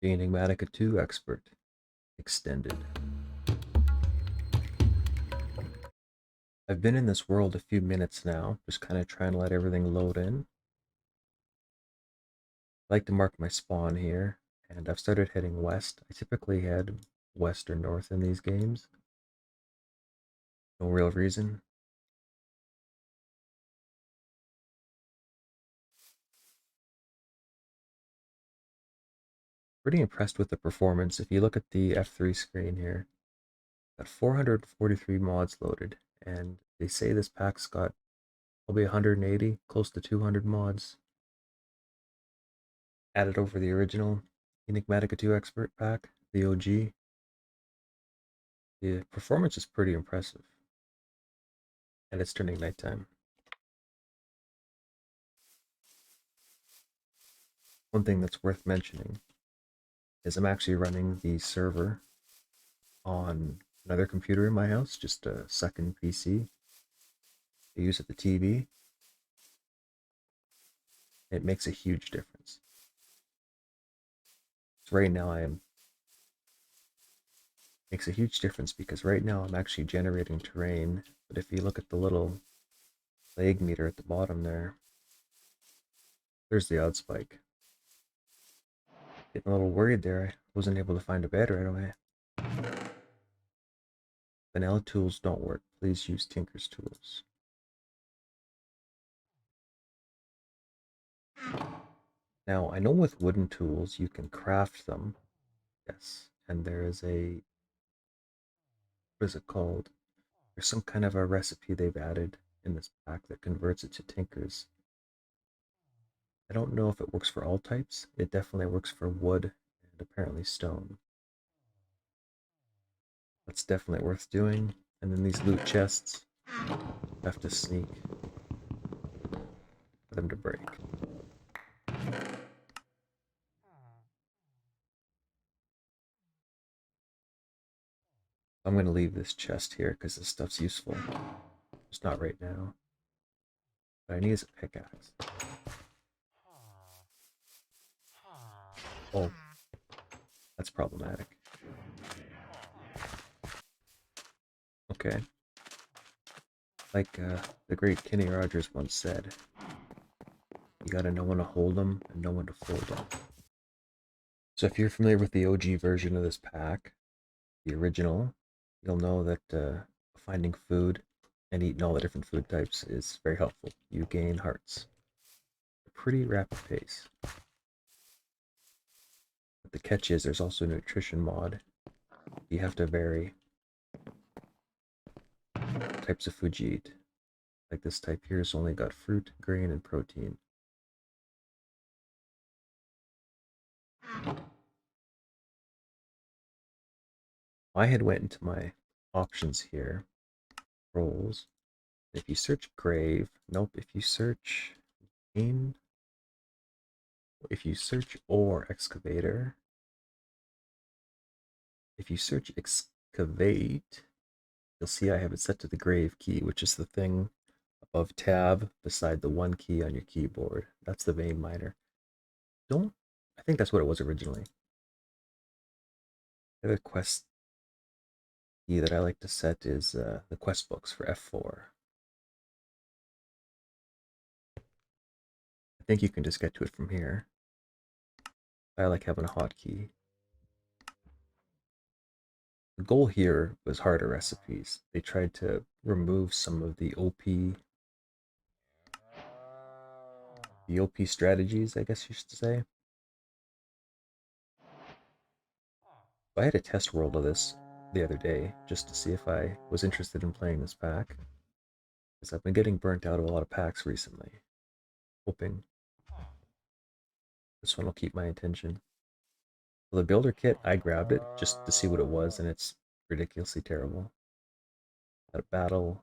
The Enigmatica 2 Expert Extended. I've been in this world a few minutes now, just kind of trying to let everything load in. I like to mark my spawn here, and I've started heading west. I typically head west or north in these games. No real reason. Pretty impressed with the performance. If you look at the F3 screen here, got 443 mods loaded, and they say this pack's got probably 180, close to 200 mods added over the original Enigmatica 2 Expert pack, the OG. The performance is pretty impressive, and it's turning nighttime. One thing that's worth mentioning is I'm actually running the server on another computer in my house, just a second PC. I use at the TV. It makes a huge difference. So right now makes a huge difference because right now I'm actually generating terrain, but if you look at the little lag meter at the bottom there's the odd spike. Getting a little worried there. I wasn't able to find a bed right away. Vanilla tools don't work. Please use Tinker's tools. Now, I know with wooden tools you can craft them. Yes. And there is what is it called? There's some kind of a recipe they've added in this pack that converts it to Tinker's. I don't know if it works for all types. It definitely works for wood and apparently stone. That's definitely worth doing. And then these loot chests, have to sneak for them to break. I'm going to leave this chest here because this stuff's useful. Just not right now. What I need is a pickaxe. Oh, that's problematic. Okay. Like the great Kenny Rogers once said, you gotta know when to hold them and know when to fold them. So if you're familiar with the OG version of this pack, the original, you'll know that finding food and eating all the different food types is very helpful. You gain hearts at a pretty rapid pace. But the catch is there's also a nutrition mod. You have to vary types of food you eat. Like this type here has only got fruit, grain, and protein. I had went into my options here, roles. If you search grave, nope. If you search in, if you search or excavator, if you search excavate, you'll see I have it set to the grave key, which is the thing above tab beside the one key on your keyboard. That's the vein miner. I think that's what it was originally. The other quest key that I like to set is the quest books for F4. I think you can just get to it from here. I like having a hotkey. The goal here was harder recipes. They tried to remove some of the OP strategies, I guess you should say. I had a test world of this the other day just to see if I was interested in playing this pack, because I've been getting burnt out of a lot of packs recently. Hoping this one will keep my attention. Well, the builder kit, I grabbed it just to see what it was, and it's ridiculously terrible. At a battle,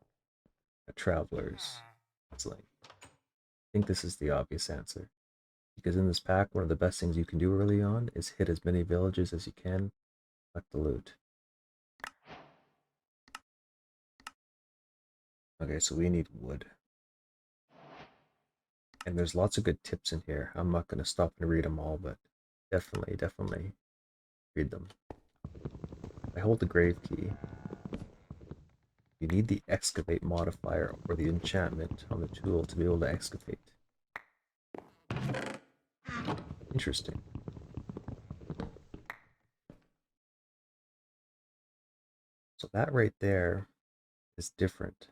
at travelers, it's like, I think this is the obvious answer. Because in this pack, one of the best things you can do early on is hit as many villages as you can, collect the loot. Okay, so we need wood. And there's lots of good tips in here. I'm not going to stop and read them all, but definitely read them. I hold the grave key. You need the excavate modifier or the enchantment on the tool to be able to excavate. Interesting. So that right there is different.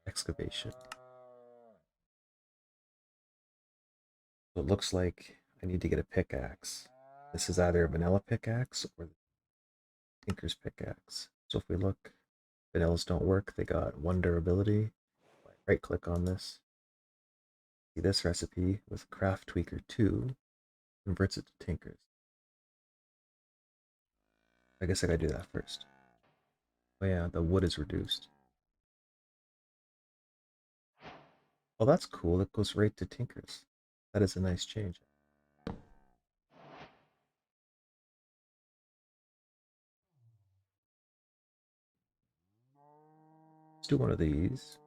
Excavation. So it looks like I need to get a pickaxe. This is either a vanilla pickaxe or the tinker's pickaxe. So if we look, vanillas don't work. They got 1 durability. Right click on this. See this recipe with craft tweaker 2 converts it to tinker's. I guess I gotta do that first. Oh yeah, the wood is reduced. Oh, that's cool. It goes right to tinker's. That is a nice change. Let's do one of these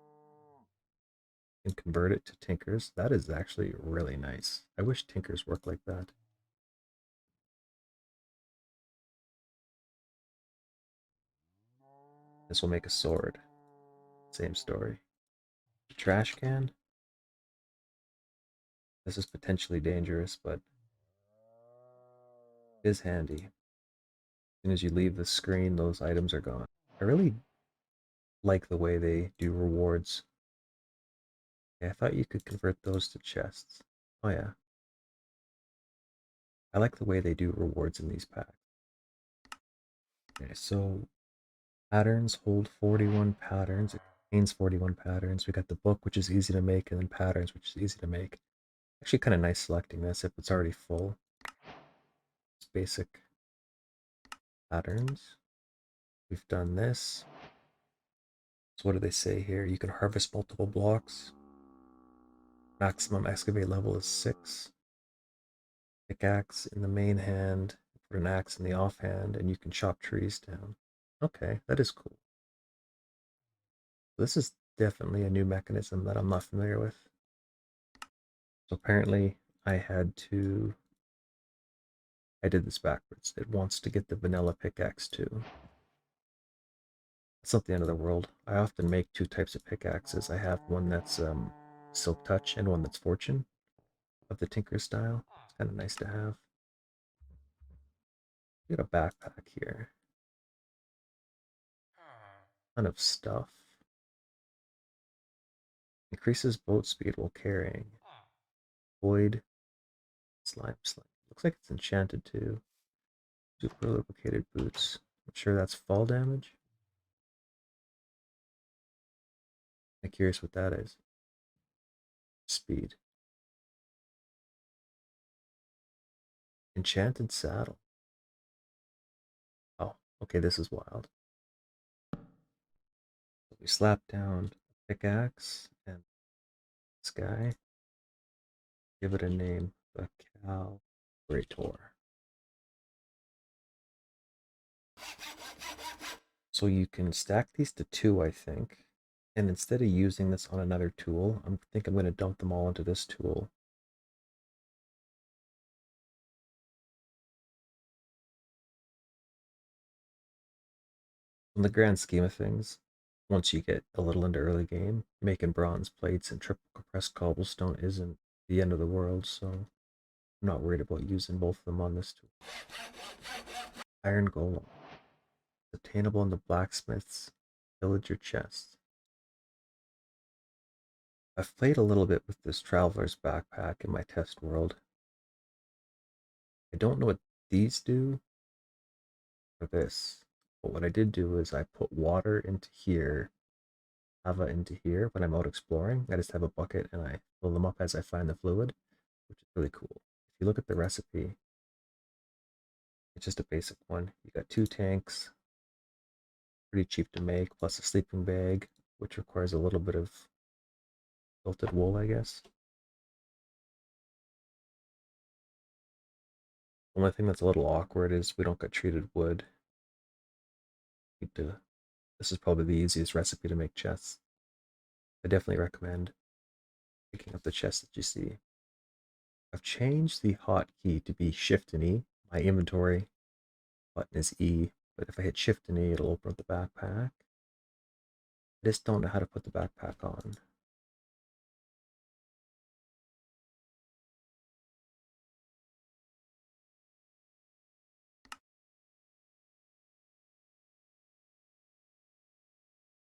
and convert it to tinker's. That is actually really nice. I wish tinkers work like that. This will make a sword. Same story. Trash can. This is potentially dangerous, but it is handy. As soon as you leave the screen, those items are gone. I really like the way they do rewards. Yeah, I thought you could convert those to chests. Oh yeah. I like the way they do rewards in these packs. Okay, so patterns hold 41 patterns. It contains 41 patterns. We got the book, which is easy to make, and then patterns, which is easy to make. Actually, kind of nice selecting this if it's already full. It's basic patterns. We've done this. So what do they say here? You can harvest multiple blocks. Maximum excavate level is 6. Pickaxe in the main hand, put an axe in the offhand, and you can chop trees down. Okay, that is cool. This is definitely a new mechanism that I'm not familiar with. So apparently I did this backwards. It wants to get the vanilla pickaxe too. It's not the end of the world. I often make 2 types of pickaxes. I have one that's silk touch and one that's fortune of the tinker style. It's kind of nice to have. We got a backpack here. Ton of stuff. Increases boat speed while carrying. Void slime sling. Looks like it's enchanted too. Super lubricated boots. I'm sure that's fall damage. I'm curious what that is. Speed. Enchanted saddle. Oh, okay, this is wild. So we slap down a pickaxe and this guy. Give it a name. The Calibrator. So you can stack these to 2, I think. And instead of using this on another tool, I think I'm going to dump them all into this tool. In the grand scheme of things, once you get a little into early game, making bronze plates and triple compressed cobblestone isn't the end of the world, so I'm not worried about using both of them on this tool. Iron Golem. Attainable in the blacksmith's villager chest. I've played a little bit with this traveler's backpack in my test world. I don't know what these do for this, but what I did do is I put water into here, lava into here when I'm out exploring. I just have a bucket and I fill them up as I find the fluid, which is really cool. If you look at the recipe, it's just a basic one. You got 2 tanks, pretty cheap to make, plus a sleeping bag, which requires a little bit of quilted wool, I guess. The only thing that's a little awkward is we don't get treated wood. This is probably the easiest recipe to make chests. I definitely recommend picking up the chest that you see. I've changed the hotkey to be Shift and E. My inventory button is E, but if I hit Shift and E, it'll open up the backpack. I just don't know how to put the backpack on.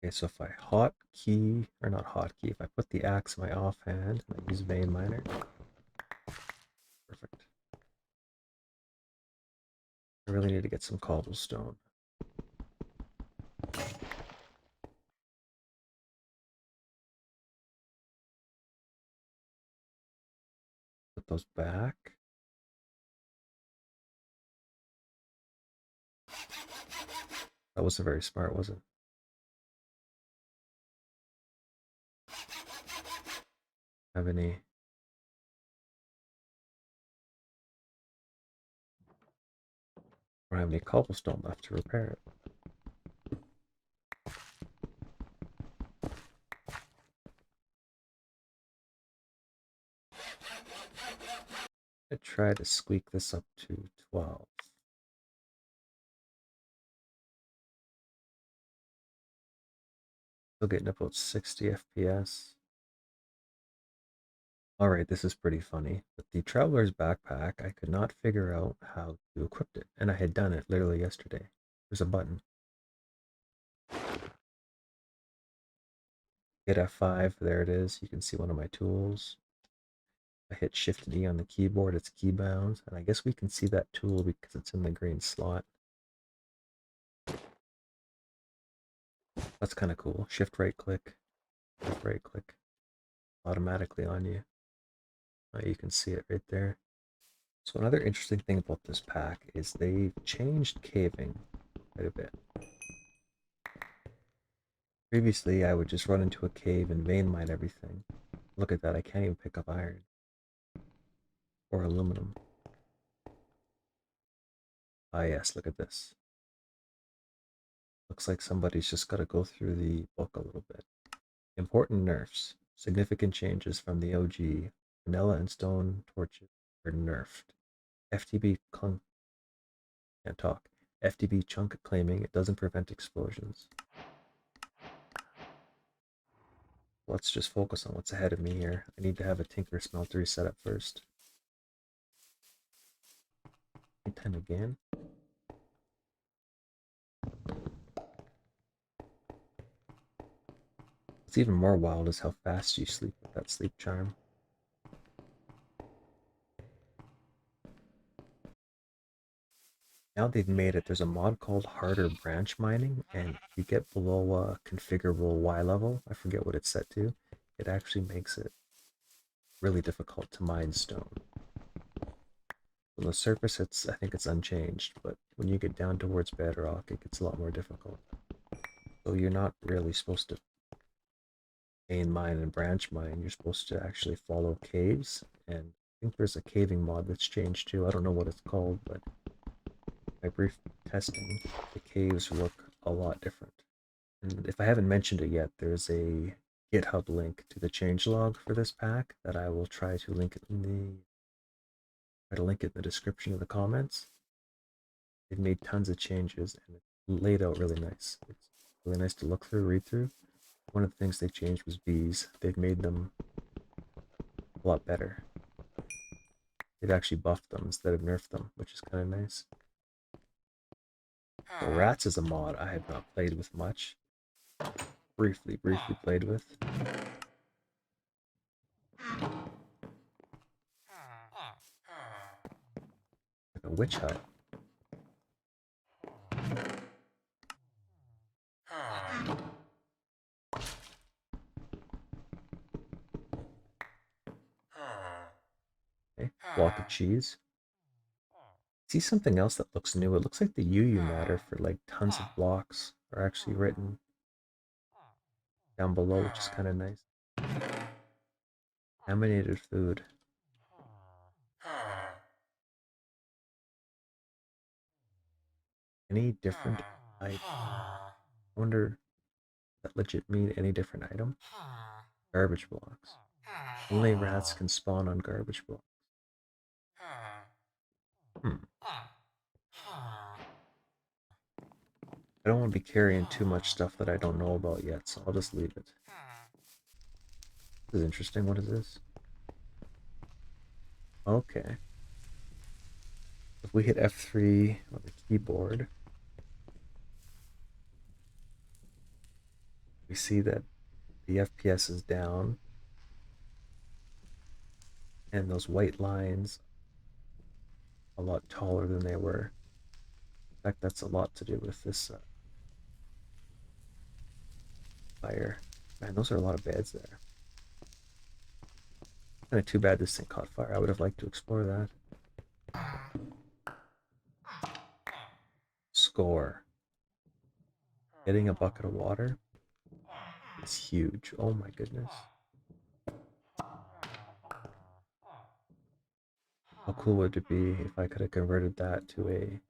Okay, so if I hotkey, or not hotkey, if I put the axe in my offhand and I use vein miner, perfect. I really need to get some cobblestone. Put those back. That wasn't very smart, was it? Have any? I don't have any cobblestone left to repair it. I try to squeak this up to 12. Still getting about 60 FPS. Alright, this is pretty funny. With the Traveler's Backpack, I could not figure out how to equip it, and I had done it literally yesterday. There's a button. Hit F5, there it is. You can see one of my tools. I hit Shift and E on the keyboard, it's keybound, and I guess we can see that tool because it's in the green slot. That's kind of cool. Shift right click, automatically on you. You can see it right there. So another interesting thing about this pack is they've changed caving quite a bit. Previously, I would just run into a cave and vein mine everything. Look at that, I can't even pick up iron or aluminum. Ah yes, look at this. Looks like somebody's just got to go through the book a little bit. Important nerfs. Significant changes from the OG. Vanilla and stone torches were nerfed. FTB clunk can't talk. FTB chunk claiming it doesn't prevent explosions. Let's just focus on what's ahead of me here. I need to have a Tinker smeltery set up first. 10 again. What's even more wild is how fast you sleep with that sleep charm. Now they've made it, there's a mod called harder branch mining, and if you get below a configurable Y level, I forget what it's set to, it actually makes it really difficult to mine stone. On the surface, I think it's unchanged, but when you get down towards bedrock, it gets a lot more difficult. So you're not really supposed to vein mine and branch mine. You're supposed to actually follow caves, and I think there's a caving mod that's changed too. I don't know what it's called, but my brief testing, the caves look a lot different. And if I haven't mentioned it yet, there's a GitHub link to the changelog for this pack that I will try to link it in the description of the comments. They've made tons of changes and it's laid out really nice. It's really nice to look through, read through. One of the things they changed was bees. They've made them a lot better. They've actually buffed them instead of nerfed them, which is kind of nice. So rats is a mod I have not played with much. Briefly played with. Like a witch hut. Okay, block of cheese. See something else that looks new. It looks like the UU matter for like tons of blocks are actually written down below, which is kind of nice. Laminated food. Any different item? I wonder if that legit mean any different item? Garbage blocks. Only rats can spawn on garbage blocks. Hmm. I don't want to be carrying too much stuff that I don't know about yet, so I'll just leave it. This is interesting. What is this? Okay. If we hit F3 on the keyboard, we see that the FPS is down, and those white lines a lot taller than they were. In fact, that's a lot to do with this fire. Man, those are a lot of beds there. Kind of too bad this thing caught fire. I would have liked to explore that. Score. Getting a bucket of water is huge. Oh my goodness. How cool would it be if I could have converted that to a...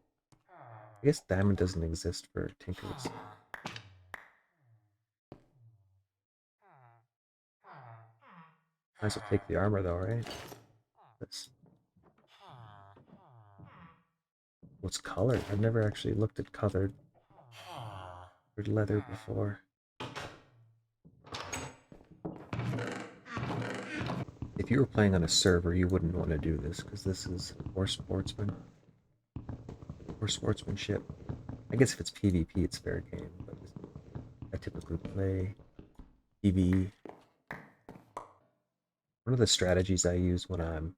I guess diamond doesn't exist for tinkers. Might as well take the armor though, right? This. What's colored? I've never actually looked at colored leather before. If you were playing on a server, you wouldn't want to do this because this is more sportsmanship. I guess if it's PvP, it's fair game, but I typically play PvE. One of the strategies I use when I'm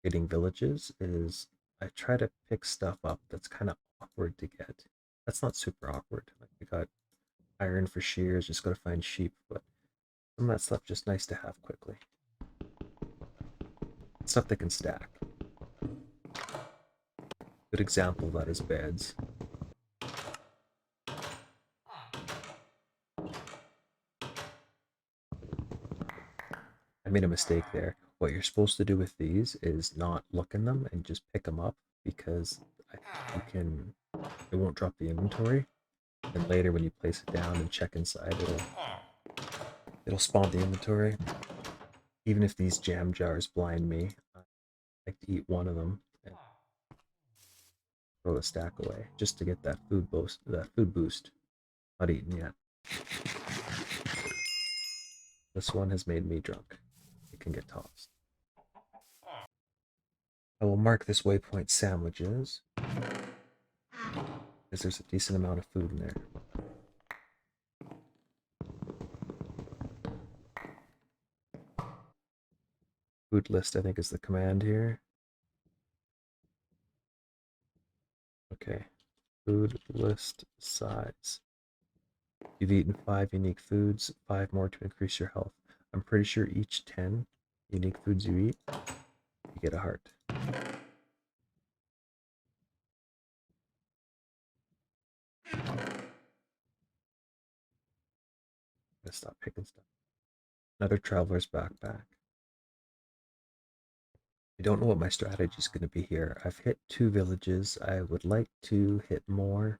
getting villages is I try to pick stuff up that's kind of awkward to get. That's not super awkward. Like I got iron for shears, just gotta find sheep, but some of that stuff just nice to have quickly. Stuff that can stack. Good example of that is beds. I made a mistake there. What you're supposed to do with these is not look in them and just pick them up because you can, it won't drop the inventory. And later when you place it down and check inside, it'll spawn the inventory. Even if these jam jars blind me, I like to eat one of them and throw the stack away just to get that food boost. That food boost. Not eaten yet. This one has made me drunk. It can get tossed. I will mark this waypoint sandwiches because there's a decent amount of food in there. Food list, I think, is the command here. Okay. Food list size. You've eaten 5 unique foods, 5 more to increase your health. I'm pretty sure each 10 unique foods you eat, you get a heart. I'm gonna stop picking stuff. Another traveler's backpack. I don't know what my strategy is going to be here. I've hit 2 villages. I would like to hit more.